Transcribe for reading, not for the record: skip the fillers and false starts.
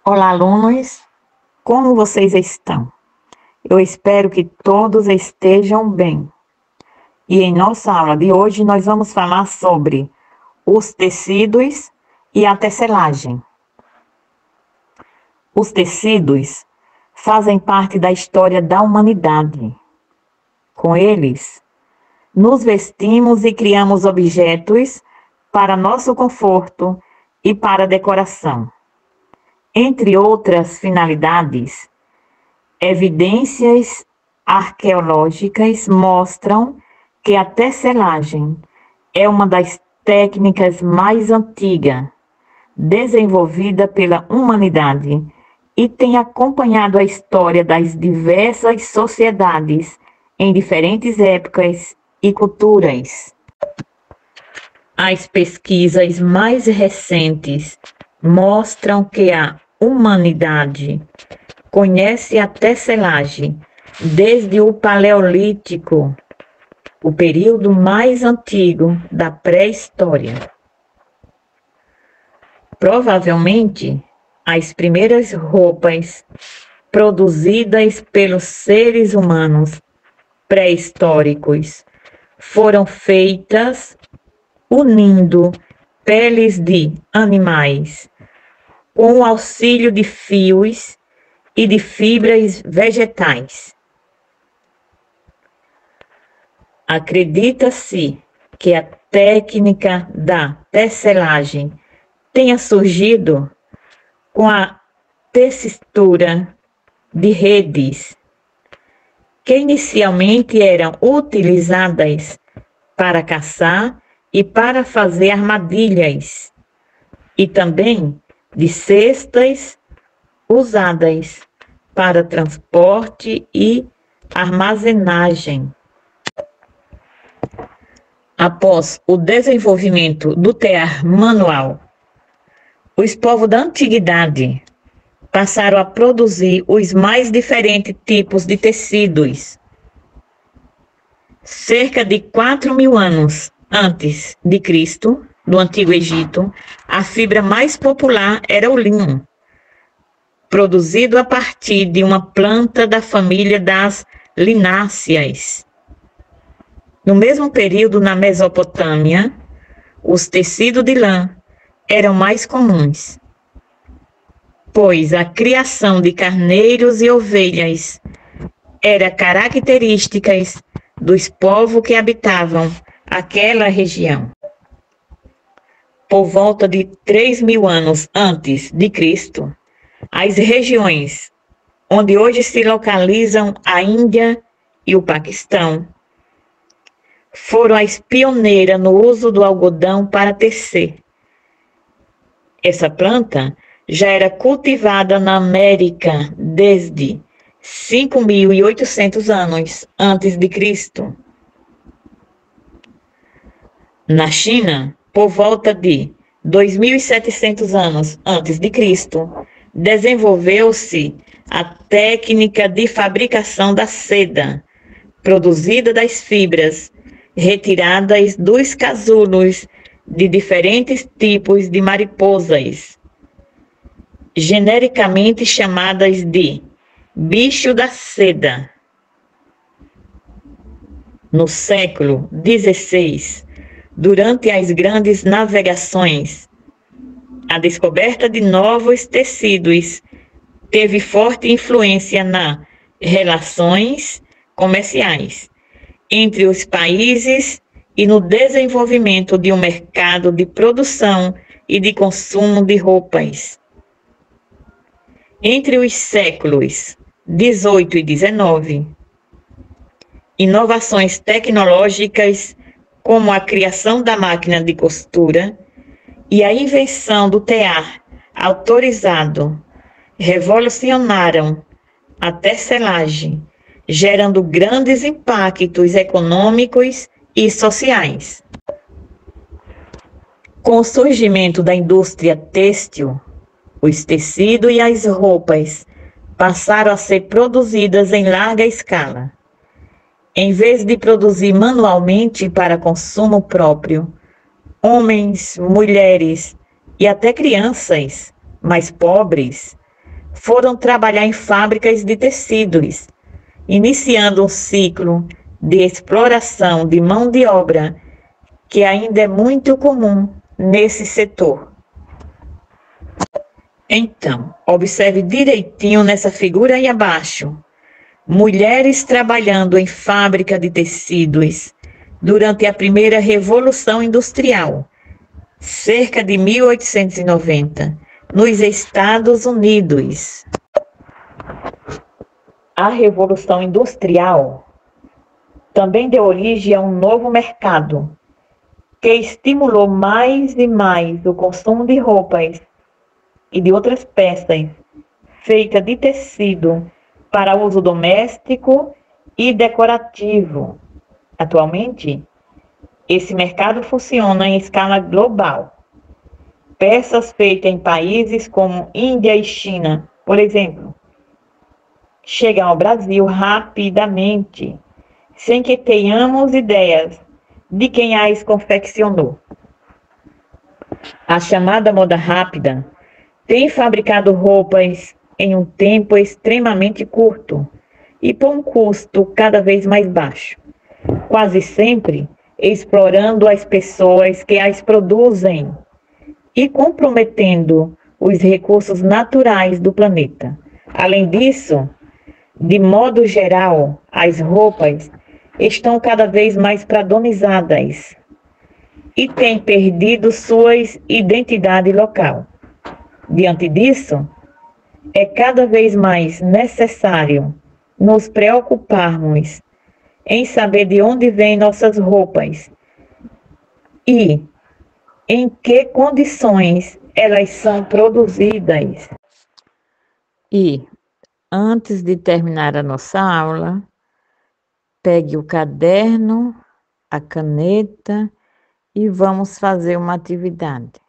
Olá, alunos! Como vocês estão? Eu espero que todos estejam bem. E em nossa aula de hoje nós vamos falar sobre os tecidos e a tecelagem. Os tecidos fazem parte da história da humanidade. Com eles, nos vestimos e criamos objetos para nosso conforto e para decoração. Entre outras finalidades, evidências arqueológicas mostram que a tecelagem é uma das técnicas mais antigas desenvolvida pela humanidade e tem acompanhado a história das diversas sociedades em diferentes épocas e culturas. As pesquisas mais recentes mostram que a humanidade conhece a tecelagem desde o Paleolítico, o período mais antigo da pré-história. Provavelmente, as primeiras roupas produzidas pelos seres humanos pré-históricos foram feitas unindo peles de animais com o auxílio de fios e de fibras vegetais. Acredita-se que a técnica da tecelagem tenha surgido com a tessitura de redes, que inicialmente eram utilizadas para caçar e para fazer armadilhas, e também de cestas usadas para transporte e armazenagem. Após o desenvolvimento do tear manual, os povos da antiguidade passaram a produzir os mais diferentes tipos de tecidos. Cerca de 4.000 anos antes de Cristo, do Antigo Egito, a fibra mais popular era o linho, produzido a partir de uma planta da família das lináceas. No mesmo período, na Mesopotâmia, os tecidos de lã eram mais comuns, pois a criação de carneiros e ovelhas era característica dos povos que habitavam aquela região. Por volta de 3.000 anos antes de Cristo, as regiões onde hoje se localizam a Índia e o Paquistão foram as pioneiras no uso do algodão para tecer. Essa planta já era cultivada na América desde 5.800 anos antes de Cristo. Na China, por volta de 2.700 anos antes de Cristo, desenvolveu-se a técnica de fabricação da seda, produzida das fibras retiradas dos casulos de diferentes tipos de mariposas, genericamente chamadas de bicho da seda. No século XVI, durante as grandes navegações, a descoberta de novos tecidos teve forte influência nas relações comerciais entre os países e no desenvolvimento de um mercado de produção e de consumo de roupas. Entre os séculos XVIII e XIX, inovações tecnológicas como a criação da máquina de costura e a invenção do tear autorizado revolucionaram a tecelagem, gerando grandes impactos econômicos e sociais. Com o surgimento da indústria têxtil, os tecidos e as roupas passaram a ser produzidas em larga escala. Em vez de produzir manualmente para consumo próprio, homens, mulheres e até crianças mais pobres foram trabalhar em fábricas de tecidos, iniciando um ciclo de exploração de mão de obra que ainda é muito comum nesse setor. Então, observe direitinho nessa figura aí abaixo. Mulheres trabalhando em fábrica de tecidos durante a primeira Revolução Industrial, cerca de 1890, nos Estados Unidos. A Revolução Industrial também deu origem a um novo mercado, que estimulou mais e mais o consumo de roupas e de outras peças feitas de tecido para uso doméstico e decorativo. Atualmente, esse mercado funciona em escala global. Peças feitas em países como Índia e China, por exemplo, chegam ao Brasil rapidamente, sem que tenhamos ideias de quem as confeccionou. A chamada moda rápida tem fabricado roupas em um tempo extremamente curto e por um custo cada vez mais baixo, quase sempre explorando as pessoas que as produzem e comprometendo os recursos naturais do planeta. Além disso, de modo geral, as roupas estão cada vez mais padronizadas e têm perdido sua identidade local. Diante disso, é cada vez mais necessário nos preocuparmos em saber de onde vêm nossas roupas e em que condições elas são produzidas. E, antes de terminar a nossa aula, pegue o caderno, a caneta e vamos fazer uma atividade.